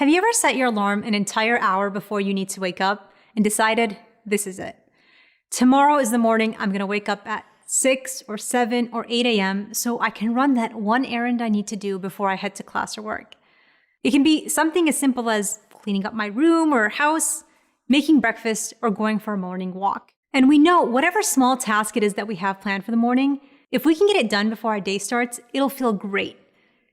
Have you ever set your alarm an entire hour before you need to wake up and decided, this is it? Tomorrow is the morning I'm going to wake up at 6 or 7 or 8 a.m. so I can run that one errand I need to do before I head to class or work. It can be something as simple as cleaning up my room or house, making breakfast, or going for a morning walk. And we know whatever small task it is that we have planned for the morning, if we can get it done before our day starts, it'll feel great.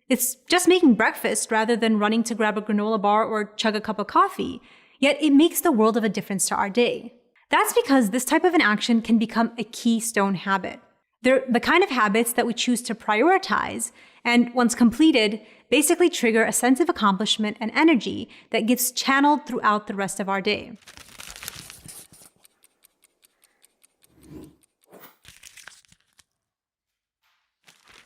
It's just making breakfast rather than running to grab a granola bar or chug a cup of coffee, yet it makes the world of a difference to our day. That's because this type of an action can become a keystone habit. They're the kind of habits that we choose to prioritize and, once completed, basically trigger a sense of accomplishment and energy that gets channeled throughout the rest of our day.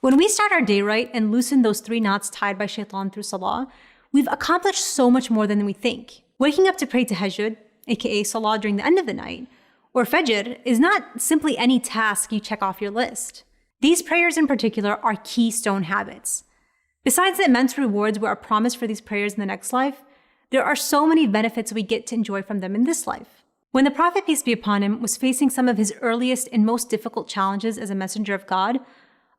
When we start our day right and loosen those 3 knots tied by shaitan through salah, we've accomplished so much more than we think. Waking up to pray tahajjud, aka salah during the end of the night, or fajr, is not simply any task you check off your list. These prayers in particular are keystone habits. Besides the immense rewards we are promised for these prayers in the next life, there are so many benefits we get to enjoy from them in this life. When the Prophet, peace be upon him, was facing some of his earliest and most difficult challenges as a messenger of God,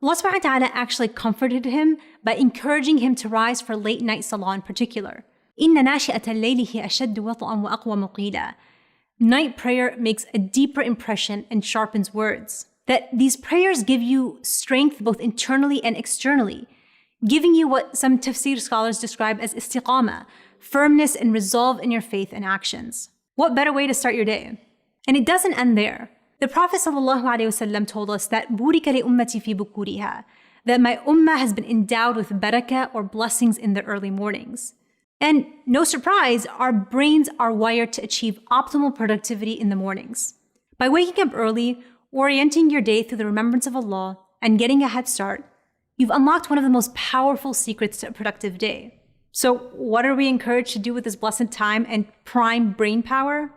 Allah subhanahu wa ta'ala actually comforted him by encouraging him to rise for late night salah in particular. إِنَّ نَاشِئَةَ اللَّيْلِ هِيَ أَشَدُّ وَطْئًا وَأَقْوَمُ قِيلًا. Night prayer makes a deeper impression and sharpens words. That these prayers give you strength both internally and externally, giving you what some tafsir scholars describe as istiqamah, firmness and resolve in your faith and actions. What better way to start your day? And it doesn't end there. The Prophet ﷺ told us that بُورِكَ لِأُمَّتِي فِي بُكُورِهَا, that my ummah has been endowed with barakah or blessings in the early mornings. And no surprise, our brains are wired to achieve optimal productivity in the mornings. By waking up early, orienting your day through the remembrance of Allah, and getting a head start, you've unlocked one of the most powerful secrets to a productive day. So what are we encouraged to do with this blessed time and prime brain power?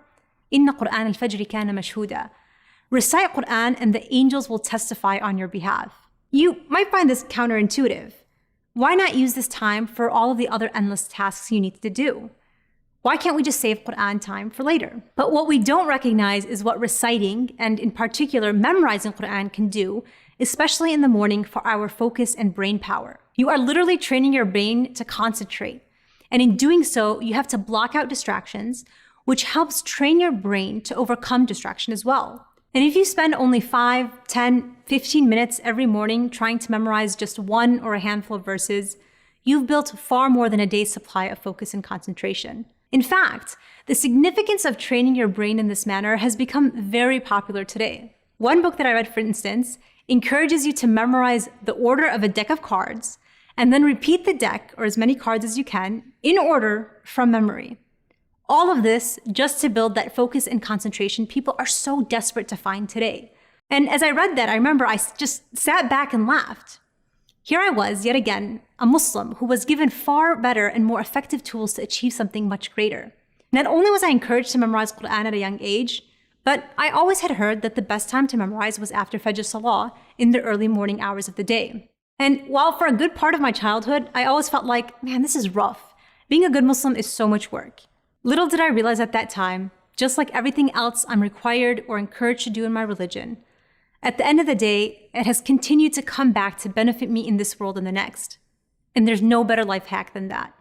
إِنَّ قُرْآنَ الْفَجْرِ كَانَ مَشْهُودًا. Recite Qur'an and the angels will testify on your behalf. You might find this counterintuitive. Why not use this time for all of the other endless tasks you need to do? Why can't we just save Qur'an time for later? But what we don't recognize is what reciting, and in particular memorizing Qur'an, can do, especially in the morning, for our focus and brain power. You are literally training your brain to concentrate. And in doing so, you have to block out distractions, which helps train your brain to overcome distraction as well. And if you spend only 5, 10, 15 minutes every morning trying to memorize just one or a handful of verses, you've built far more than a day's supply of focus and concentration. In fact, the significance of training your brain in this manner has become very popular today. One book that I read, for instance, encourages you to memorize the order of a deck of cards and then repeat the deck, or as many cards as you can, in order from memory. All of this just to build that focus and concentration people are so desperate to find today. And as I read that, I remember I just sat back and laughed. Here I was, yet again, a Muslim who was given far better and more effective tools to achieve something much greater. Not only was I encouraged to memorize Qur'an at a young age, but I always had heard that the best time to memorize was after Fajr Salah in the early morning hours of the day. And while for a good part of my childhood, I always felt like, man, this is rough. Being a good Muslim is so much work. Little did I realize at that time, just like everything else I'm required or encouraged to do in my religion, at the end of the day, it has continued to come back to benefit me in this world and the next. And there's no better life hack than that.